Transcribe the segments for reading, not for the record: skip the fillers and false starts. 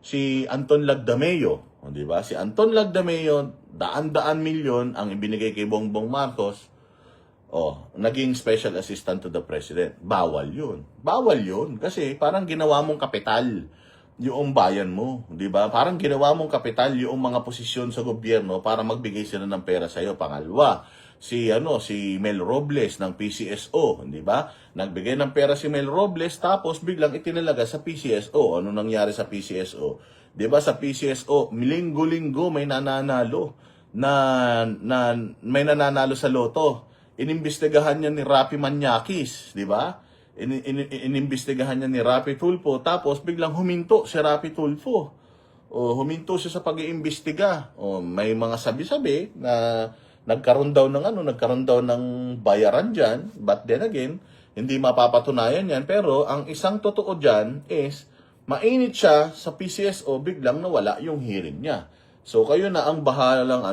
si Anton Lagdameo, di ba? Si Anton Lagdameo, daan-daan milyon ang ibinigay kay Bongbong Marcos. Naging special assistant to the president. Bawal yun. Bawal yun. Kasi parang ginawa mong kapital yung bayan mo. Di ba? Parang ginawa mong kapital yung mga posisyon sa gobyerno para magbigay sila ng pera sa'yo. Pangalawa, si Mel Robles ng PCSO, di ba? Nagbigay ng pera si Mel Robles tapos biglang itinalaga sa PCSO. Ano nangyari sa PCSO? Di ba sa PCSO, linggo-linggo may nananalo may nananalo sa loto. Inimbestigahan niya ni Rapi Manyakis, di ba? Inimbestigahan niya ni Rapi Tulfo, tapos biglang huminto si Rapi Tulfo. Huminto siya sa pag-iimbestiga. May mga sabi-sabi na nagkaroon daw ng bayaran diyan, but then again, hindi mapapatunayan 'yan, pero ang isang totoo diyan is mainit siya sa PCSO, biglang nawala yung hearing niya. So kayo na ang bahalang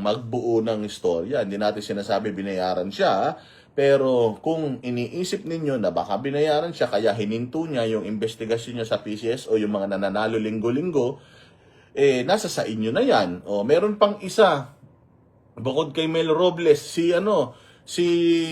magbuo ng istorya. Hindi natin sinasabi binayaran siya, pero kung iniisip ninyo na baka binayaran siya kaya hininto niya yung investigasyon niya sa PCSO, yung mga nananalo linggo-linggo, nasa sa inyo na 'yan. Meron pang isa bukod kay Mel Robles, si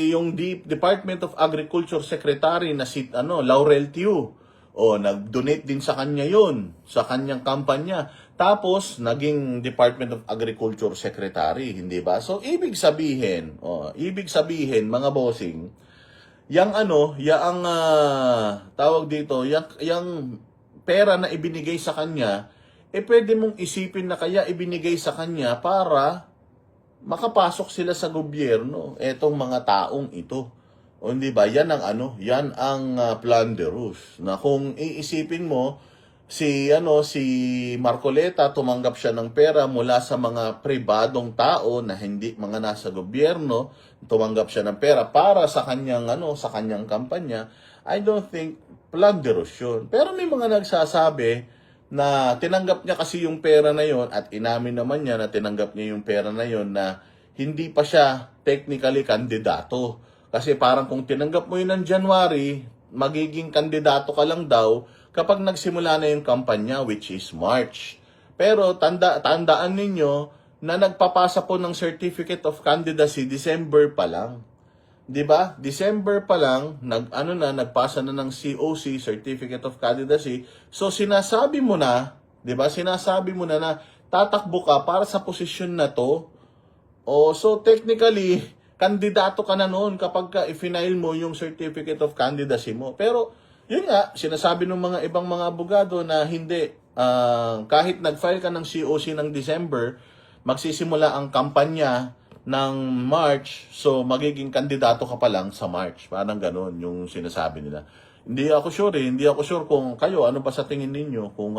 yung Department of Agriculture Secretary na si Laurel Tiu. Nag-donate din sa kanya yun, sa kanyang kampanya. Tapos, naging Department of Agriculture Secretary, hindi ba? So, ibig sabihin, mga bossing, tawag dito, yung pera na ibinigay sa kanya, pwede mong isipin na kaya ibinigay sa kanya para makapasok sila sa gobyerno, etong mga taong ito. Hindi ba? Yan ang Planderus. Na kung iisipin mo, si Marcoleta tumanggap siya ng pera mula sa mga pribadong tao na hindi mga nasa gobyerno, tumanggap siya ng pera para sa kanyang kampanya. I don't think Planderus yun. Pero may mga nagsasabi na tinanggap niya kasi yung pera na yon, at inamin naman niya na tinanggap niya yung pera na yon na hindi pa siya technically kandidato. Kasi parang kung tinanggap mo yun ng January, magiging kandidato ka lang daw kapag nagsimula na yung kampanya, which is March. Pero tandaan ninyo na nagpapasa po ng Certificate of Candidacy December pa lang. 'Di ba? December pa lang, nagpasa na ng COC, Certificate of Candidacy. So sinasabi mo na, 'di ba? Sinasabi mo na tatakbo ka para sa posisyon na 'to. So technically, kandidato ka na noon kapag i-file mo yung Certificate of Candidacy mo. Pero, yun nga, sinasabi ng mga ibang mga abogado na hindi. Kahit nag-file ka ng COC ng December, magsisimula ang kampanya ng March, so magiging kandidato ka pa lang sa March. Parang gano'n yung sinasabi nila. Hindi ako sure kung kayo, ano ba sa tingin ninyo, kung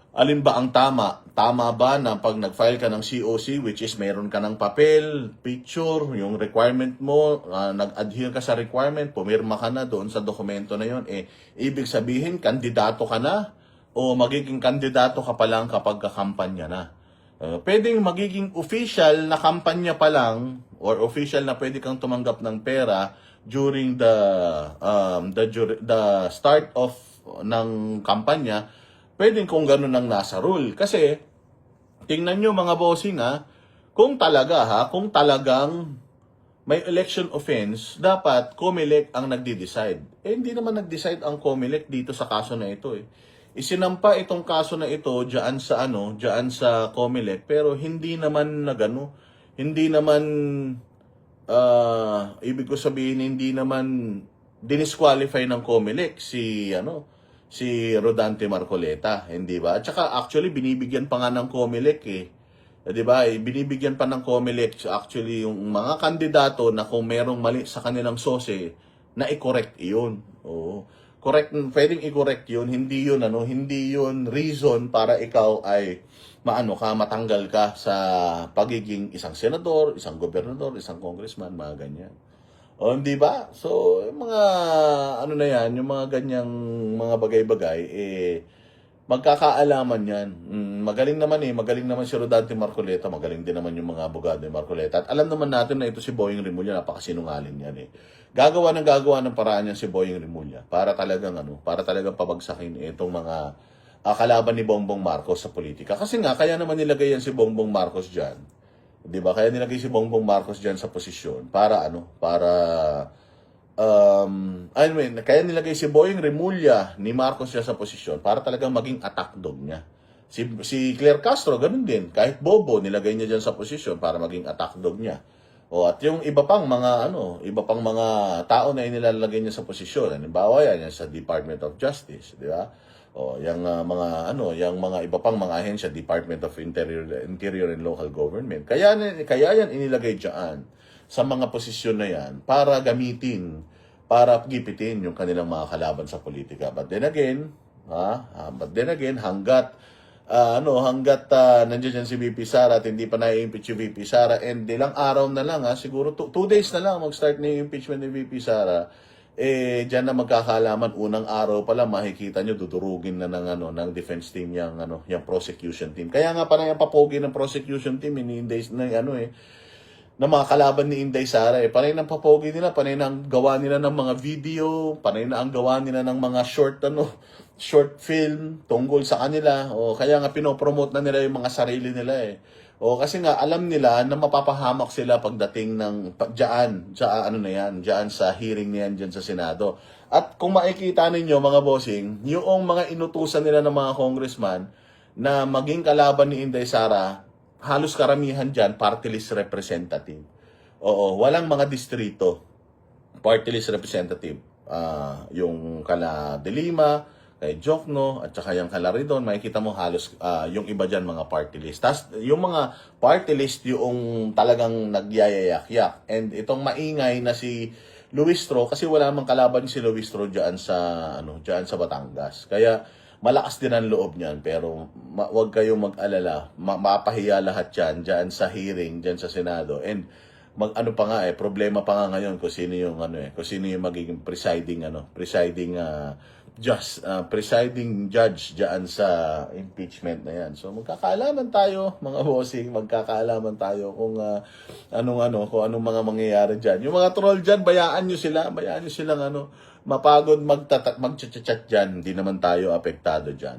alin ba ang tama? Tama ba na pag nag-file ka ng COC, which is meron ka ng papel, picture, yung requirement mo, nag-adhere ka sa requirement, pumirma ka na doon sa dokumento na yon, ibig sabihin, kandidato ka na o magiging kandidato ka pa lang kapag kakampanya na? Pwedeng magiging official na kampanya pa lang or official na pwede kang tumanggap ng pera during the start of ng kampanya. Pwedeng kung gano'n ang nasa rule. Kasi, tingnan nyo mga bossing kung talagang may election offense, dapat COMELEC ang nagdi-decide. Hindi naman nag-decide ang COMELEC dito sa kaso na ito Isinampa itong kaso na ito diyan sa COMELEC, pero hindi naman ibig ko sabihin, hindi naman dinisqualify ng COMELEC si Rodante Marcoleta, hindi ba? At saka actually binibigyan pa nga ng COMELEC di ba? Binibigyan pa ng COMELEC actually yung mga kandidato na kung merong mali sa kanilang sose na i-correct iyon. Correct, pwedeng i-correct yun, hindi yun reason para ikaw ay matanggal ka sa pagiging isang senador, isang gobernador, isang congressman, mga ganyan. Di ba? So, yung mga yung mga ganyang mga bagay-bagay, magkakaalaman yan. Magaling naman si Rodante Marcoleta, magaling din naman yung mga abogado ni Marcoleta. At alam naman natin na ito si Boying Rimulya, napakasinungaling yan gagawa ng paraan yan si Boying Rimulya para talagang pabagsakin itong mga kalaban ni Bongbong Marcos sa politika. Kasi nga, kaya naman nilagay yan si Bongbong Marcos dyan. Di ba? Kaya nilagay si Bongbong Marcos dyan sa posisyon para kaya nilagay si Boying Rimulya ni Marcos siya sa posisyon para talagang maging attack dog niya. Si Claire Castro, ganun din. Kahit bobo, nilagay niya dyan sa posisyon para maging attack dog niya. At yung iba pang mga tao na inilalagay niya sa posisyon. Halimbawa yan sa Department of Justice, di ba? Yung mga iba pang mga ahensya, Department of Interior and Local Government. Kaya yan inilagay diyan sa mga posisyon na yan para gamitin, para gipitin yung kanilang mga kalaban sa politika. But then again, hanggat nandiyan dyan si VP Sara at hindi pa na-impeach yung VP Sara, and ilang araw na lang, siguro 2 days na lang mag-start na yung impeachment ni VP Sara, dyan na magkakalaman, unang araw pa lang makikita nyo, dudurugin na ng defense team yung prosecution team. Kaya nga pa na yung papogi ng prosecution team, na mga kalaban ni Inday Sara, panay ng papogi nila, panay na ang gawa nila ng mga video, panay na ang gawa nila ng mga short film tungkol sa kanila. Kaya nga pinopromote na nila yung mga sarili nila kasi nga alam nila na mapapahamak sila pagdating ng diyan sa hearing niyan diyan sa Senado. At kung makikita ninyo mga bossing, yung mga inutusan nila ng mga congressman na maging kalaban ni Inday Sara, halos karamihan diyan party list representative. Walang mga distrito. Party list representative. Yung kala De Lima, kay Jokno, at saka yung Calaridon, makikita mo halos yung iba dyan mga party list. Tas yung mga party list yung talagang nagyayayak-yak. And itong maingay na si Luistro, kasi wala mang kalaban si Luistro dyan sa Batangas. Kaya malakas din ang loob niyan, pero wag kayong mag-alala, mapahiya lahat dyan sa hearing, dyan sa Senado. And problema pa nga ngayon kung sino yung magiging presiding judge diyan sa impeachment na yan. So magkakaalaman tayo mga bossing, kung anong mga mangyayari diyan. Yung mga troll diyan, bayaan niyo silang mapagod magchat-chat diyan, hindi naman tayo apektado diyan.